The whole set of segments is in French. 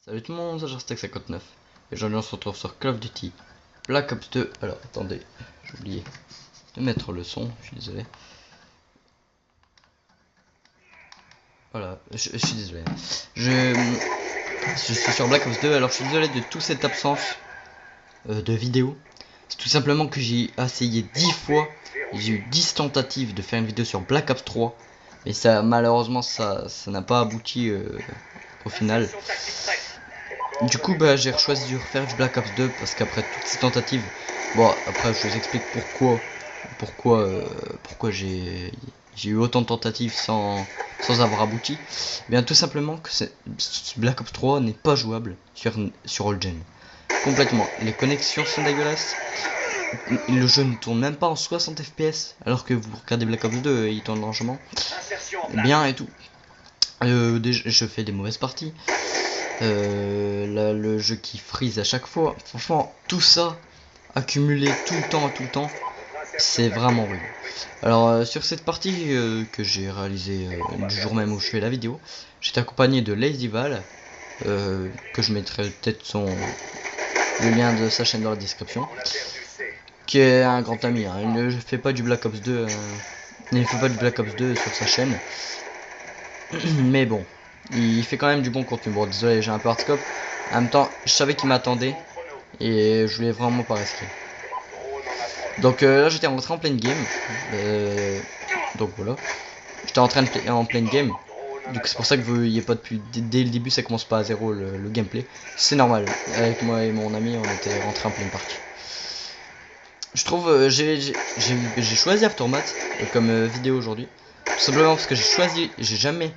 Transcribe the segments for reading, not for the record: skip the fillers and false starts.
Salut tout le monde, c'est Jarstek59 et aujourd'hui on se retrouve sur Call of Duty Black Ops 2. Alors attendez, j'ai oublié de mettre le son, je suis désolé. Voilà, je suis désolé. Je suis sur Black Ops 2, alors je suis désolé de toute cette absence de vidéo. C'est tout simplement que j'ai essayé 10 fois, j'ai eu 10 tentatives de faire une vidéo sur Black Ops 3. Mais ça, malheureusement, ça n'a pas abouti au final. Du coup, bah, j'ai choisi de refaire du Black Ops 2 parce qu'après toutes ces tentatives, bon, après je vous explique pourquoi j'ai eu autant de tentatives sans avoir abouti. Eh bien, tout simplement que Black Ops 3 n'est pas jouable sur All Gen. Complètement. Les connexions sont dégueulasses. Le jeu ne tourne même pas en 60 fps alors que vous regardez Black Ops 2, il tourne largement bien et tout. Déjà, je fais des mauvaises parties. Là, le jeu qui freeze à chaque fois. Franchement, tout ça accumulé tout le temps, c'est vraiment horrible. Alors sur cette partie que j'ai réalisée du jour même où je fais la vidéo, j'étais accompagné de Lazyval, que je mettrai peut-être le lien de sa chaîne dans la description, qui est un grand ami. Hein. Il ne fait pas du Black Ops 2, il ne fait pas du Black Ops 2 sur sa chaîne, mais bon. Il fait quand même du bon contenu. Bon, désolé, j'ai un peu hardscope. En même temps, je savais qu'il m'attendait et je voulais vraiment pas risquer. Donc là, j'étais rentré en pleine game. Donc voilà, j'étais en pleine game. Du coup, c'est pour ça que vous voyez pas depuis dès le début, ça commence pas à zéro le gameplay. C'est normal. Avec moi et mon ami, on était rentré en pleine partie. Je trouve, j'ai choisi Aftermath comme vidéo aujourd'hui, tout simplement parce que j'ai jamais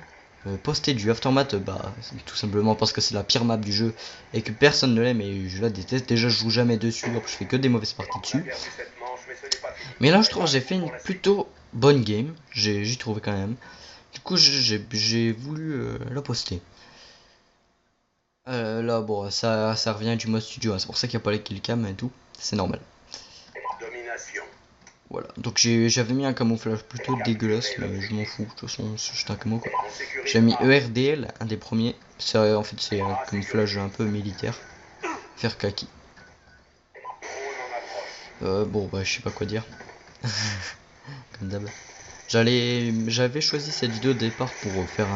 poster du Aftermath, bah tout simplement parce que c'est la pire map du jeu et que personne ne l'aime et je la déteste. Déjà je joue jamais dessus, je fais que des mauvaises parties dessus. Mais là je trouve que j'ai fait une plutôt bonne game, j'y trouvé quand même. Du coup j'ai voulu la poster. Là bon ça revient du mode studio, hein. C'est pour ça qu'il n'y a pas les killcam et tout, c'est normal. Voilà, donc j'avais mis un camouflage plutôt dégueulasse, mais je m'en fous, de toute façon c'est juste un camo quoi. J'ai mis ERDL, un des premiers, en fait c'est un camouflage un peu militaire, faire kaki. Bon bah je sais pas quoi dire, comme d'hab. J'avais choisi cette vidéo de départ pour faire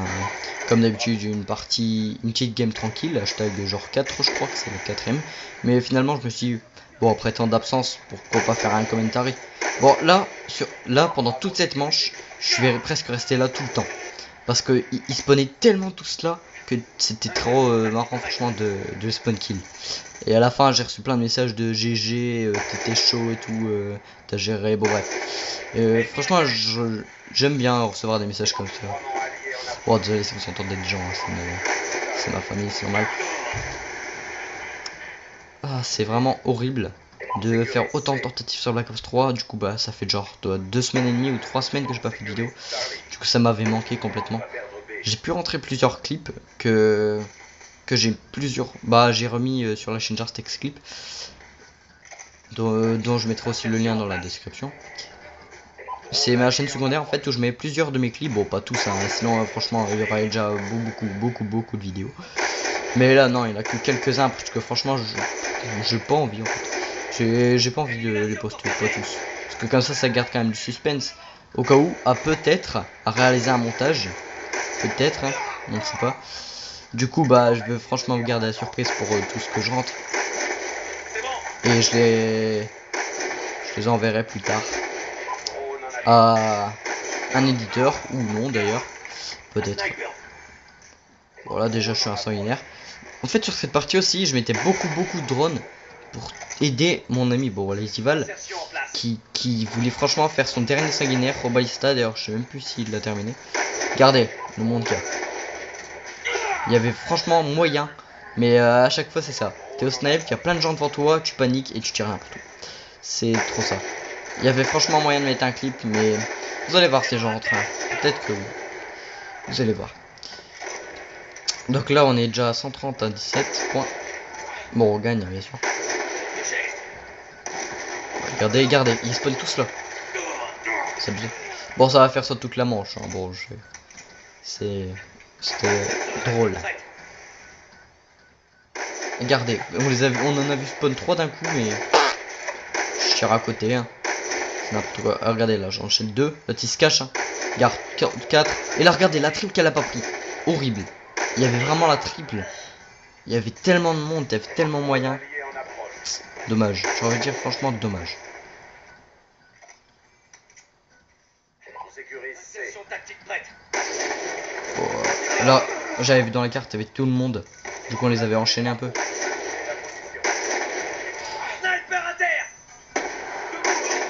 comme d'habitude une petite game tranquille, hashtag genre 4 je crois que c'est le 4ème. Mais finalement je me suis dit, bon après tant d'absence, pourquoi pas faire un commentary. Bon là, pendant toute cette manche, je vais presque rester là tout le temps. Parce que il spawnait tellement tout cela que c'était trop marrant franchement de spawn kill. Et à la fin j'ai reçu plein de messages de GG, t'étais chaud et tout, t'as géré, bon bref. Franchement j'aime bien recevoir des messages comme ça. Bon désolé si vous entendez des gens, hein, c'est ma famille, c'est normal. Ah c'est vraiment horrible de faire autant de tentatives sur Black Ops 3. Du coup bah ça fait genre 2 semaines et demie ou 3 semaines que j'ai pas fait de vidéo. Du coup ça m'avait manqué complètement. J'ai pu rentrer plusieurs clips que j'ai j'ai remis sur la chaîne Jarstek Clip, dont je mettrai aussi le lien dans la description. C'est ma chaîne secondaire en fait où je mets plusieurs de mes clips, bon pas tous hein, sinon franchement il y aurait déjà beaucoup de vidéos. Mais là non, il n'y en a que quelques-uns parce que franchement j'ai pas envie en fait. J'ai pas envie de les poster, pas tous. Parce que comme ça garde quand même du suspense. Au cas où, peut-être à réaliser un montage. Peut-être, hein, on ne sait pas. Du coup, bah je veux franchement vous garder la surprise pour tout ce que je rentre. Et je les enverrai plus tard à un éditeur, ou non d'ailleurs, peut-être. Voilà, déjà je suis un sanguinaire. En fait sur cette partie aussi, je mettais beaucoup de drones pour aider mon ami, bon Lazyval, qui voulait franchement faire son dernier sanguinaire au ballista. D'ailleurs je sais même plus s'il l'a terminé. Regardez, le monde qu'il y a. Il y avait franchement moyen, mais à chaque fois c'est ça. T'es au snipe, il y a plein de gens devant toi, tu paniques et tu tires un couteau. C'est trop ça. Il y avait franchement moyen de mettre un clip, mais vous allez voir ces gens en train. Peut-être que oui. Vous allez voir. Donc là on est déjà à 130 à 17 points. Bon on gagne bien sûr. Regardez, ils spawnent tous là. C'est bien. Bon ça va faire ça toute la manche. Hein. Bon c'était drôle. Regardez, on en a vu spawn 3 d'un coup, mais je tire à côté. Hein. C'est n'importe quoi. Ah, regardez là, j'enchaîne 2. L'autre il se cache. Hein. Regarde, 4. Et là, regardez la triple qu'elle a pas pris. Horrible. Il y avait vraiment la triple. Il y avait tellement de monde, il y avait tellement moyen. Dommage. J'aurais dire franchement dommage. Oh, là, j'avais vu dans la carte, il y avait tout le monde. Du coup, on les avait enchaînés un peu.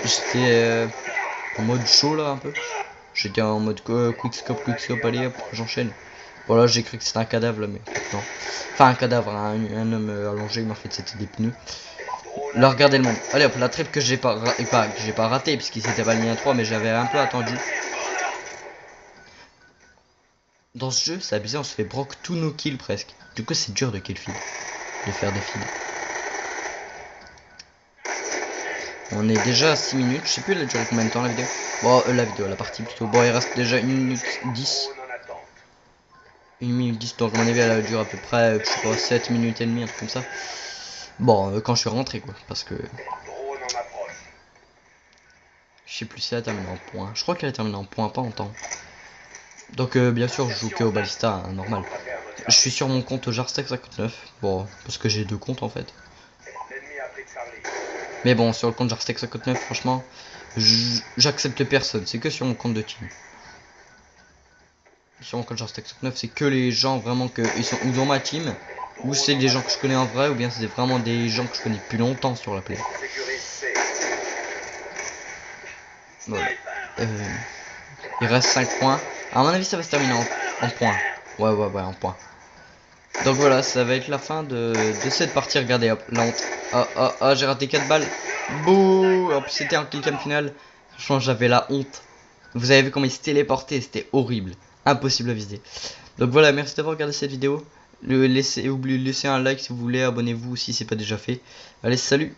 J'étais en mode chaud là un peu. J'étais en mode quickscope, allez hop, j'enchaîne. Bon là j'ai cru que c'était un cadavre là, mais non. Enfin un cadavre, un homme allongé, mais en fait c'était des pneus. Là regardez le monde. Allez hop, la trip que j'ai pas raté puisqu'il s'était pas mis à 3, mais j'avais un peu attendu. Dans ce jeu, c'est abusé, on se fait broc tous nos kills presque. Du coup c'est dur de kill feed, de faire des feeds. On est déjà à 6 minutes, je sais plus elle a duré combien de temps la vidéo. Bon la partie plutôt. Bon il reste déjà 1 minute 10. 1 minute 10, donc à mon avis elle a duré à peu près, je sais pas, 7 minutes et demie, un truc comme ça. Bon, quand je suis rentré quoi, parce que... Je sais plus si elle a terminé en point. Je crois qu'elle a terminé en point, pas en temps. Donc bien sûr je joue que au Ballista, hein, normal. Je suis sur mon compte Jarstec59. Bon, parce que j'ai 2 comptes en fait. Mais bon, sur le compte Jarstec59, franchement, j'accepte personne. C'est que sur mon compte de team. Sur mon compte Jarstec59, c'est que les gens vraiment que ils sont ou dans ma team, ou c'est des gens que je connais en vrai, ou bien c'est vraiment des gens que je connais depuis longtemps sur la play. Voilà. Il reste 5 points. À mon avis ça va se terminer en points. Ouais en points. Donc voilà, ça va être la fin de cette partie. Regardez hop, la honte. Ah j'ai raté 4 balles. Bouh. En plus c'était un killcam final. Franchement j'avais la honte. Vous avez vu comment il se téléportait, c'était horrible. Impossible à viser. Donc voilà, merci d'avoir regardé cette vidéo. Laissez un like si vous voulez, abonnez-vous si c'est pas déjà fait. Allez, salut.